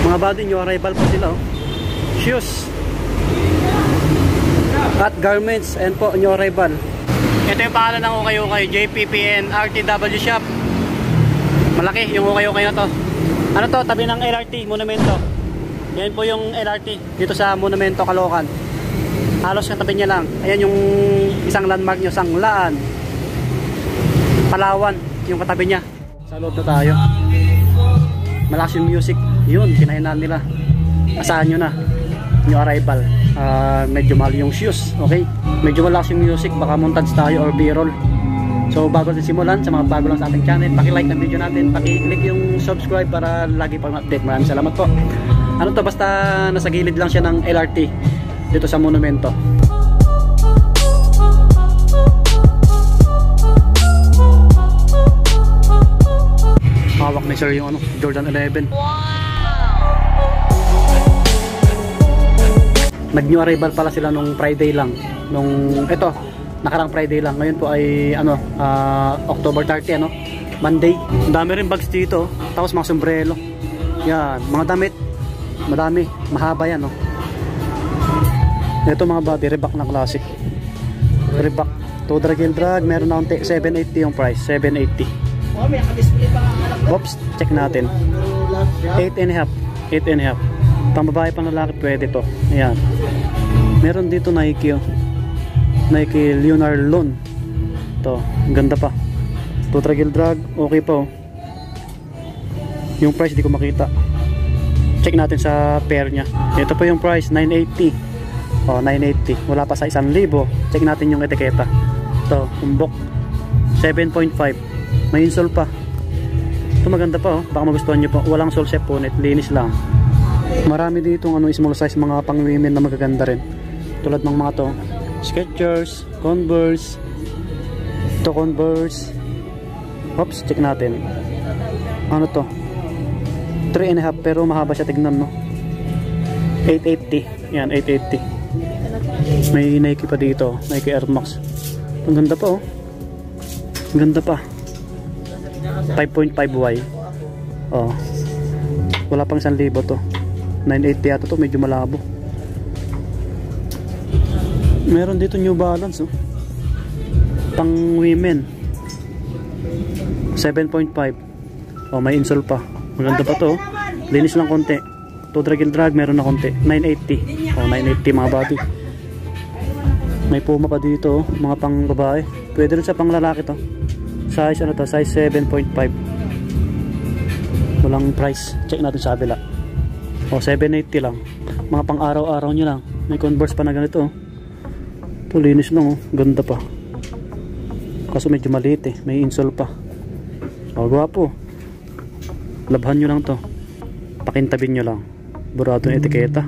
Mga buddy, new arrival pa sila oh. Shoes at garments, and po new arrival. Ito yung pangalan ng ukay-ukay, JPPN RTW Shop. Malaki yung ukay-ukay na to. Ano to? Tabi ng LRT Monumento. Yan po yung LRT dito sa Monumento, Caloocan. Halos katabi niya lang. Ayan yung isang landmark nyo, Sanglaan, Palawan, yung katabi niya. Sa loob na tayo. Malakas yung music. Yun, kinainan nila. Asahan nyo na. New arrival. Medyo mahal yung shoes. Okay? Medyo malakas yung music. Baka montage tayo or b-roll. So bago natin simulan, sa mga bago lang sa ating channel, paki-like ng video natin, paki-click yung subscribe para lagi pang update. Maraming salamat po. Ano to, basta nasa gilid lang siya ng LRT dito sa Monumento. Hawak ni sir yung ano, Jordan 11. Nag-new arrival pala sila nung Friday lang. Nung ito, nakarang Friday lang. Ngayon po ay ano, October 30 ano, Monday. Ang dami rin bags dito, tapos mga sombrero. Yan, mga damit. Madami, mahaba yan no. Ito mga body, Reebok na classic. Reebok, to drag and drag, meron na unti, 780 yung price, 780. Oops, check natin. 8.5, 8.5. Pang babae, pang lalaki, pwede to. Ayan. Meron dito Nike oh. Nike Leonard Lone. To, ganda pa. To drag and drag, okay pa oh. Yung price di ko makita. Check natin sa pair nya. Ito po yung price, 980. Oh, 980. Wala pa sa 1,000. Check natin yung etiketa. Ito, umbok 7.5. May insole pa. Ito maganda pa oh. Baka magustuhan nyo po. Walang sole set punit. Linis lang. Marami dito ano, small size mga pang women na magaganda rin. Tulad ng mga to Skechers, Converse. Ito Converse. Oops, check natin. Ano to? 3.5 pero mahaba siya, tignan no. 880. Yan, 880. May Nike pa dito, Nike Air Max. Ang ganda pa oh. Ang ganda pa. 5.5Y. Oh. Wala pang 1,000 to. 980 yata to, medyo malabo. Meron dito New Balance oh. Pang women. 7.5. Oh, may insole pa. Maganda pa to. Linis lang konti. To drag and drag meron na konti. 980. Oh, 980 mga babi. May Puma pa dito, mga pang babae. Pwede rin sa pang lalaki to. Size ano to? Size 7.5. Walang price. Check natin sa kabila. Oh, 780 lang. Mga pang araw-araw nyo lang. May Converse pa na ganito oh. Ito linis lang oh. Ganda pa. Kaso medyo maliit eh. May insole pa. Oh, gwapo. Labhan nyo lang to. Pakintabin nyo lang. Burado yung etiketa.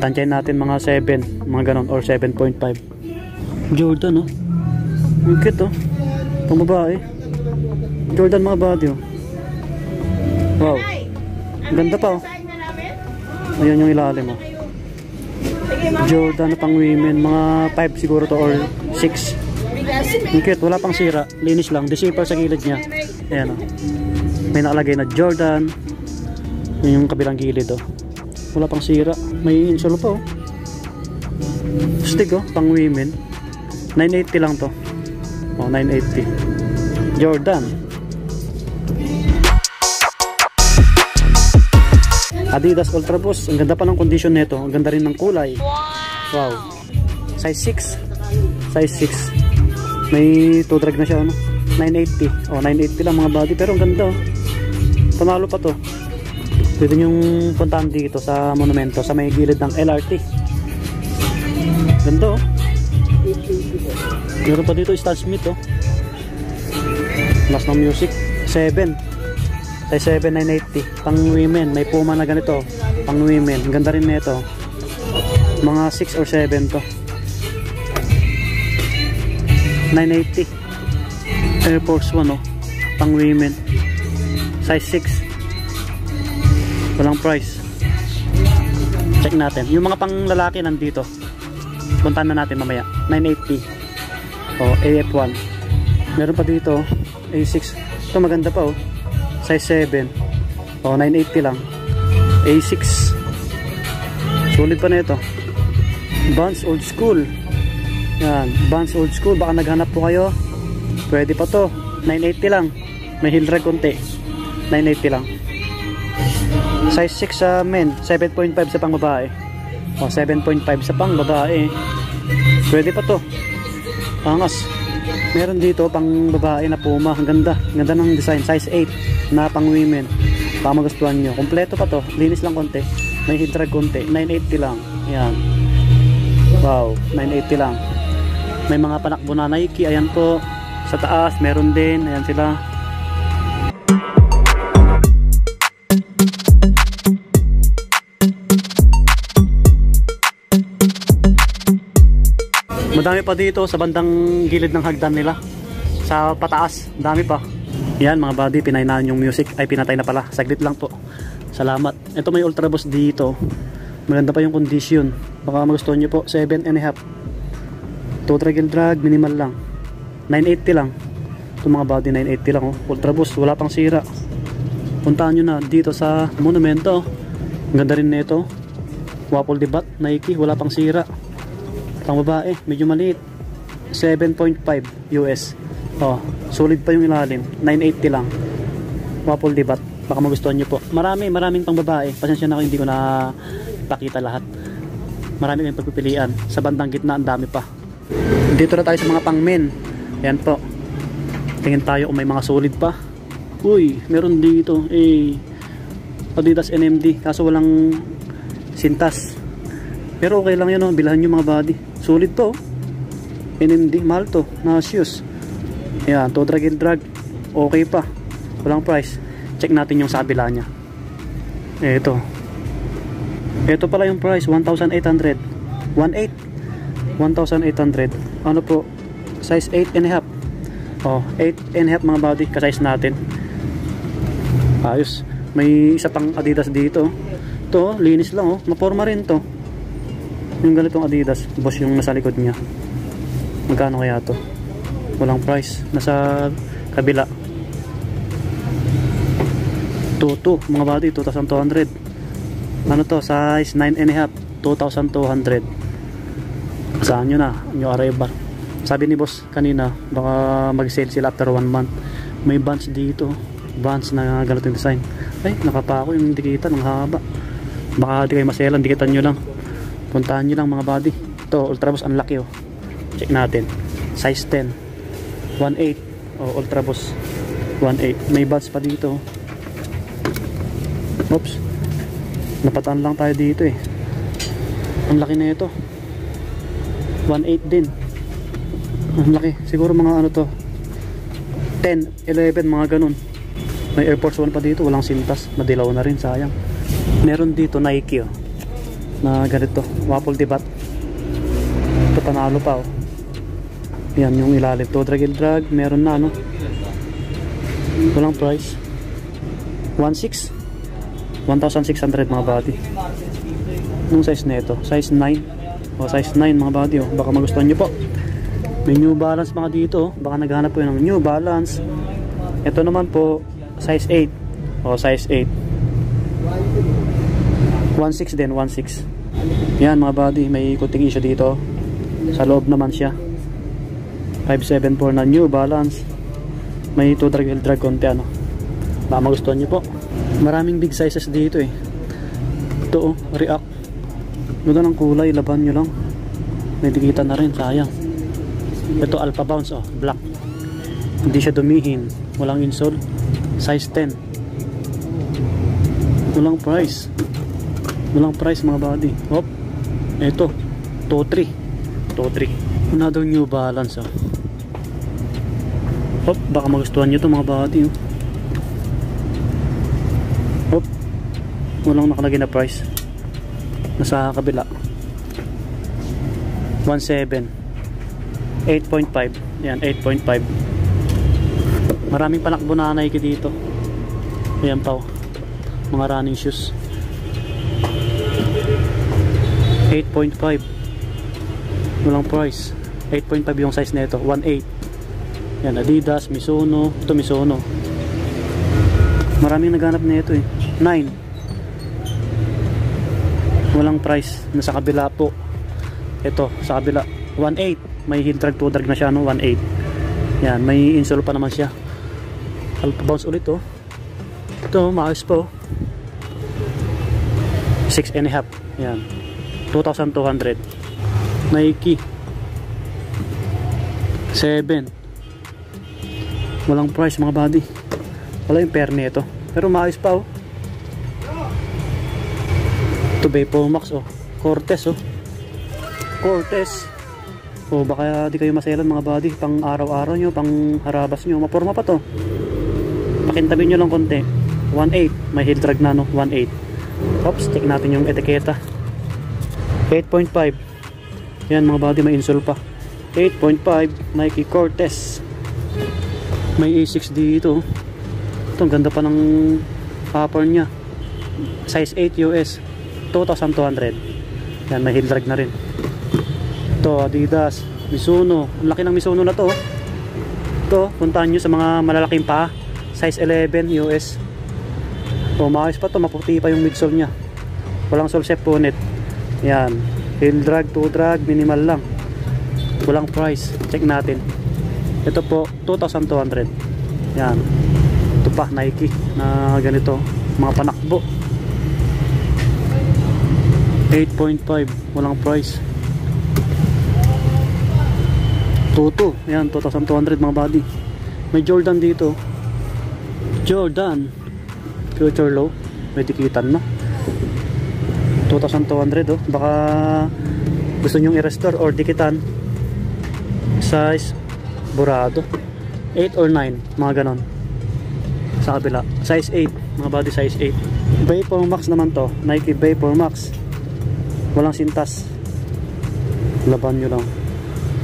Tansyahin natin mga 7. Mga ganon. Or 7.5. Jordan oh. Ang cute oh. Pang babae. Jordan mga body oh. Wow. Ganda pa oh. Ayan yung ilalim oh. Jordan pang women. Mga 5 siguro to or 6. Ang cute. Wala pang sira. Linis lang. Decipher sa gilid nya. Ayan oh. May nakalagay na Jordan. Yung kabilang gilid oh. Wala pang sira. May insole pa oh. Stick oh, pang women. 980 lang to. Oh, 980. Jordan. Adidas Ultra Boost. Ang ganda pa ng condition nito. Ang ganda rin ng kulay. Wow. Size 6. Size 6. May 2 drag na siya ano. 980. Oh, 980 lang mga body. Pero ang ganda oh. Panalo pa to. Pwede nyong puntahan dito sa Monumento, sa may gilid ng LRT. Ganda oh. Meron pa dito Stan Smith oh. Last ng music 7. Size 7, 980. Pang women. May Puma na ganito. Pang women. Ganda rin nito. Mga 6 or 7 to. 980. Air Force 1 oh. Pang women. Size 6. Walang price. Check natin. Yung mga pang lalaki nandito. Puntahan na natin mamaya. 980. Oh, AF1. Meron pa dito A6. Ito maganda pa oh. Size 7. Oh, 980 lang. A6. Sulit pa na ito. Vans Old School. Yan, Vans Old School. Baka naghanap po kayo. Pwede pa to. 980 lang. May heel drag konti. 980 lang. Size 6 sa men. 7.5 sa pang babae. O, 7.5 sa pang babae. Pwede pa to. Angas. Meron dito pang babae na Puma. Ang ganda. Ang ganda ng design. Size 8 na pang women. Baka magustuhan nyo. Kompleto pa to. Linis lang konti. May heel drag konti. 980 lang. Ayan. Wow. 980 lang. May mga panakbo na Nike. Ayan po. Sa taas. Meron din. Ayan sila. Madami pa dito sa bandang gilid ng hagdan nila. Sa pataas. Dami pa. Yan mga buddy. Pinahinaan yung music. Ay pinatay na pala. Saglit lang po. Salamat. Ito may Ultra Boost dito. Maganda pa yung condition. Baka magustuhan nyo po. 7.5. Total drag. Minimal lang. 980 lang. Ito mga buddy. 980 lang. Oh. Ultra Boost. Wala pang sira. Puntahan nyo na dito sa monumento. Ang ganda rin nito. Waffle Debat. Nike. Wala pang sira. Pang babae, medyo maliit. 7.5 US. Oh, solid pa yung ilalim. 980 lang. Waffle Debat. Baka magustuhan nyo po. Maraming pang babae. Pasensya na ako, hindi ko na pakita lahat. Marami kayong pagpipilian. Sa bandang gitna, ang dami pa. Dito na tayo sa mga pang men. Ayan po. Tingin tayo kung may mga solid pa. Uy, meron dito. Adidas NMD. Kaso walang sintas. Pero okay lang yun, oh. Bilhan nyo mga body. Solid to. NMD, mahal to. Na shoes. Ayan, to drag and drag. Okay pa. Walang price. Check natin yung sa kabila nya. Ito. Ito pala yung price. 1,800. 1,800. Ano po? Size 8.5. Oh, 8.5 mga body. Kasize natin. Ayos. May isa pang Adidas dito. Ito, linis lang, oh. Maporma rin to. Yung ganitong Adidas, boss yung nasa likod niya. Magkano kaya to? Walang price. Nasa kabila. 2.2 mga body, 2,200. Ano to? Size 9.5, 2,200. Saan nyo na? Nyo arrival. Sabi ni boss kanina, baka mag-sale sila after 1 month. May Vans dito. Vans na ganitong design. Ay, nakapako yung dikita ng haba. Baka di kayo maselan, dikitan nyo lang. Puntahan nyo lang mga body. Ito, Ultra Boost, ang laki, oh. Check natin. Size 10. 1.8. Oh, Ultra Boost. 1.8. May buds pa dito. Oops. Napataan lang tayo dito, eh. Ang laki na ito. 1.8 din. Ang laki. Siguro mga ano to. 10, 11, mga ganun. May Air Force 1 pa dito. Walang sintas. Madilaw na rin, sayang. Meron dito Nike, oh. Na ganito, Waffle Debat. Ito panalo pa, oh. Yan yung ilalim. To drag and drag, meron na, ano. Walang price. 1,600 mga body. Anong size na ito? Size 9. O, size 9 mga body, oh. Baka magustuhan nyo po. May New Balance mga dito, oh. Baka naghanap po yun ng New Balance. Ito naman po, size 8. O, size 8. 1.6 din, 1.6. Yan mga body, may kunting issue dito. Sa loob naman siya. 574 na New Balance. May 2 drag konti, ano. Baka magustuhan nyo po. Maraming big sizes dito, eh. Ito, oh, React. Ganda ng kulay, laban nyo lang. May dikitan na rin, sayang. Ito, Alpha Bounce, oh, black. Hindi siya dumihin. Walang insole. Size 10. Walang price. Walang price mga body. Hop. Ito. 2.3. 2.3. Another New Balance, oh. Hop. Baka magustuhan nyo ito mga body, oh. Hop. Walang nakalagay na price. Nasa kabila. 1.7. 8.5. Yan, 8.5. Maraming panakbo na Nike dito. Ayan pa, oh. Mga running shoes. 8.5. Walang price. 8.5 yung size nito. 1.8. Yan, Adidas, Mizuno. Ito Mizuno. Maraming naghanap nito, eh. 9. Walang price. Nasa kabila po. Ito, sa kabila. 1.8. May heel drag to drag na siya, no? 1.8. Yan, may insole pa naman siya. Alpha bounce ulit, oh. Ito, maayos po. 6.5. Yan. 2,200. Nike. 7. Walang price mga buddy. Wala yung pair nito. Pero maayos pa, oh. Ito Vapor Max, oh. Cortez, oh. Cortez. Oh, baka di kayo maselan mga buddy. Pang araw-araw nyo, pang harabas nyo. Maporma pa to. Pakintabin nyo lang konti. 1.8. May heel drag na, no? 1.8. Oops, check natin yung etiketa. 8.5. Yan mga buddy, may insole pa. 8.5 Nike Cortez. May A6 dito. Ito, ang ganda pa ng upper nya. Size 8 US. 2,200. Yan, may heel drag na rin. Ito, Adidas, Mizuno. Ang laki ng Mizuno na to. Ito, puntahan nyo sa mga malalaking paa. Size 11 US. So, maayos pa to. Maputi pa yung midsole nya. Walang sole sepunit. Yan. Heel drag, toe drag, minimal lang. Walang price. Check natin. Ito po 2,200. Yan. Ito pa Nike na ganito, mga panakbo. 8.5. Walang price. 22. Yan, 2,200 mga buddy. May Jordan dito. Jordan Future Low. May dikitan na. 2,200, oh. Baka gusto nyong i-restore or dikitan. Size burado 8 or 9, mga ganon. Sa kabila size 8 mga body, size 8. Vapor Max naman to, Nike Vapor Max. Walang sintas, laban nyo lang.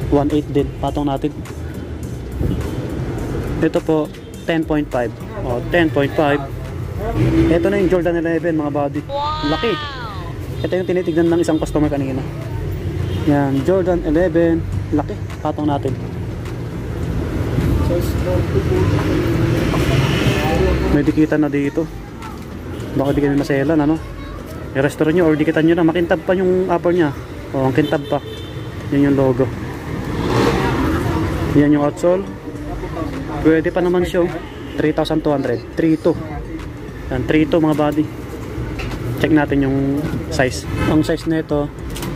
1.8 din, patong natin. Ito po 10.5. oh, 10.5. Ito na yung Jordan 11 mga body. Laki. Ito yung tinitignan ng isang customer kanina. Yan, Jordan 11. Laki, patong natin. May dikitan na dito. Baka di kami maselan, ano? I-restore nyo or dikitan nyo na. Makintab pa yung upper nya. O, ang kintab pa. Yan yung logo. Yan yung outsole. Pwede pa naman siya. 3,200. 3.2. Yan, 3.2 mga body. Check natin yung size. Ang size nito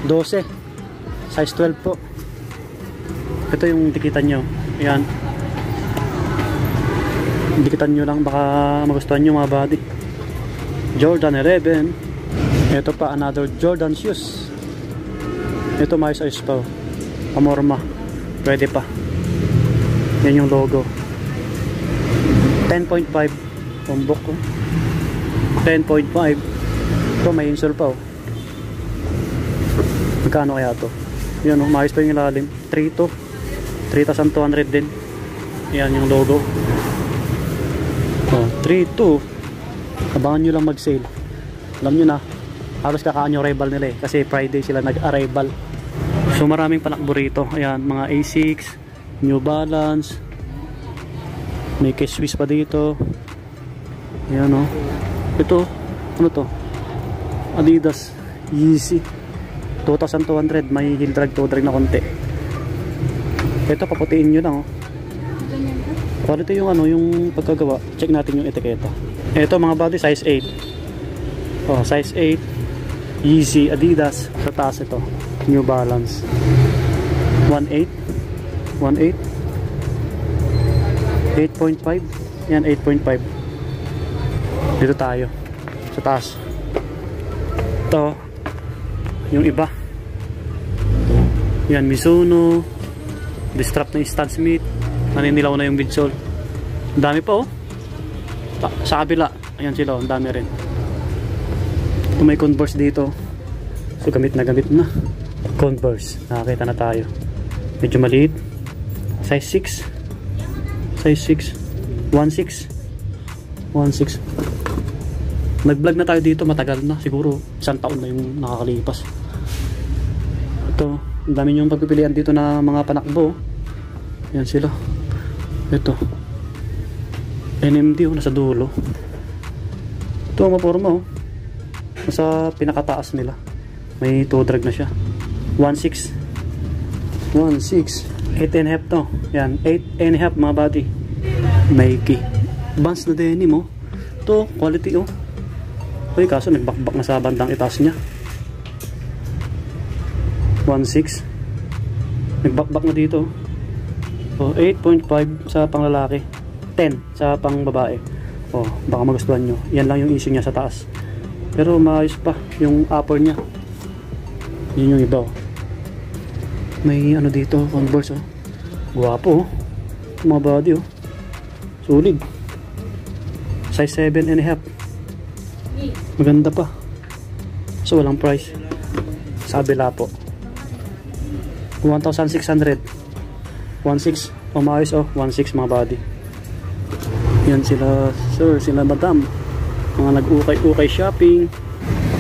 12. Size 12 po. Ito yung dikitan nyo. Ayan. Dikitan nyo lang, baka magustuhan nyo mga body. Jordan 11. Ito pa, another Jordan shoes. Ito mais ayos pa. Amorma. Pwede pa. Yan yung logo. 10.5. Tumbok ko. 10.5. Ito may insole pa, oh. Magkano kaya to? Yan, oh, maayos pa yung ilalim. 3.2. 3,200 din. Yan yung logo. Oh, 3.2. Abangan nyo lang mag-sale. Alam nyo na, halos kakaan yung arrival nila, eh. Kasi Friday sila nag-arrival. So maraming panakbo rito. Ayan, mga A6, New Balance. May K-Swiss pa dito. Ayan, oh. Ito, ano to? Adidas Yeezy 2,200. May heel drag, toe drag na konti. Ito, paputiin nyo lang, oh. Pero ito yung ano, yung pagkagawa. Check natin yung etiketa. Ito mga body, size 8. Oh, size 8. Yeezy, Adidas. Sa taas ito, New Balance. 1.8. 1.8. 8.5. Yan, 8.5. Dito tayo. Sa taas. Ito, yung iba. Yan, Mizuno. Distrap na yung Stan Smith. Naninilaw na yung midsole. Ang dami pa, oh. Sa kabila. Ayan sila, oh. Ang dami rin. Ito may Converse dito. So gamit na Converse. Nakakita na tayo. Medyo maliit. Size 6. Size 6. 1.6. 1.6. Nag-vlog na tayo dito, matagal na. Siguro 1 taon na yung nakakalipas. Ito, ang dami yung pagpipilian dito na mga panakbo. Yan sila. Ito NMD, oh, nasa dulo. Ito ang maporma, oh. Nasa pinakataas nila. May 2 drag na siya. 1.6 8.5 to. Yan, 8.5 mga buddy. Nike Vans na denim oh. To quality oh. Uy, kaso nagbakbak na sa bandang itaas niya. 1.6 nagbakbak na dito. Oh, 8.5 sa panglalaki, 10 sa pang babae. Oh, baka magustuhan nyo. Yan lang yung issue niya sa taas. Pero maayos pa yung upper niya. Yun yung iba oh. May ano dito, Converse oh. Guwapo oh. Mga body oh. Solid. Size 7.5. Maganda pa. So walang price. Sabi la po 1,600. 1.6 oh, maayos oh. 1.6 mga body. Yan sila sir, sila madam, mga nag-ukay-ukay shopping.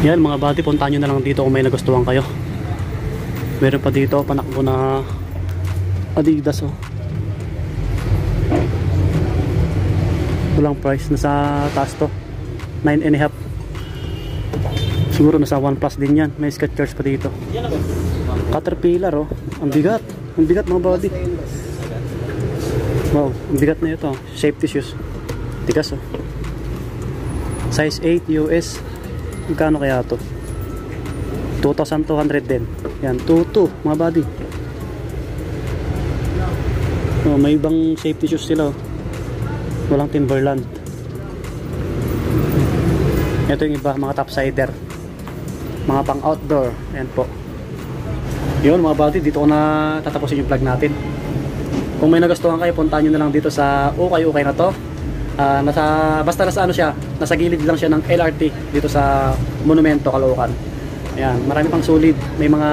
Yan mga body, puntahan nyo na lang dito kung may nagustuhan kayo. Meron pa dito panakbo na Adidas oh. Walang price, nasa taas to, 9.5. Siguro nasa 1 plus din yan. May Skechers pa dito. Caterpillar oh. Ang bigat mga body. Wow, ang bigat na ito. Safety shoes. Tigas oh. Size 8 US. Magkano kaya to? 2,200 din. Yan, 2,200 mga body. Oh, may ibang safety shoes sila oh. Walang Timberland. Ito yung iba, mga topsider, mga pang outdoor. Ayan po. Yun mga body, dito ko na tatapusin yung vlog natin. Kung may nagustuhan kayo, puntahan nyo na lang dito sa ukay-ukay na to. Basta nasa ano siya, nasa gilid lang siya ng LRT dito sa Monumento, Caloocan. Ayan, marami pang solid. May mga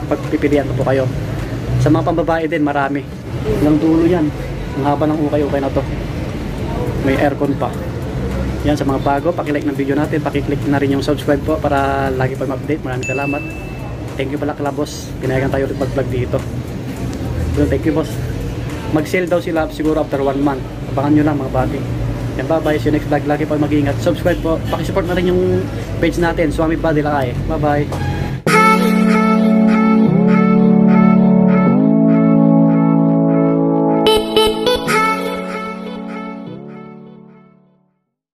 pagpipilian pa po kayo. Sa mga pambabae din, marami. Hanggang dulo yan. Ang haba ng ukay-ukay na to. May aircon pa. Yan, sa mga bago, pakilike ng video natin, pakiclick na rin yung subscribe po para lagi pa ma-update. Maraming salamat. Thank you pala kala boss, pinayagan tayo ulit mag-vlog dito. So, thank you boss. Mag-sale daw sila siguro after 1 month. Abangan nyo lang mga bati. Yan, bye bye, see you next vlog. Lagi po mag-iingat. Subscribe po, pakisupport na rin yung page natin, Swami Body Lakay. Bye bye.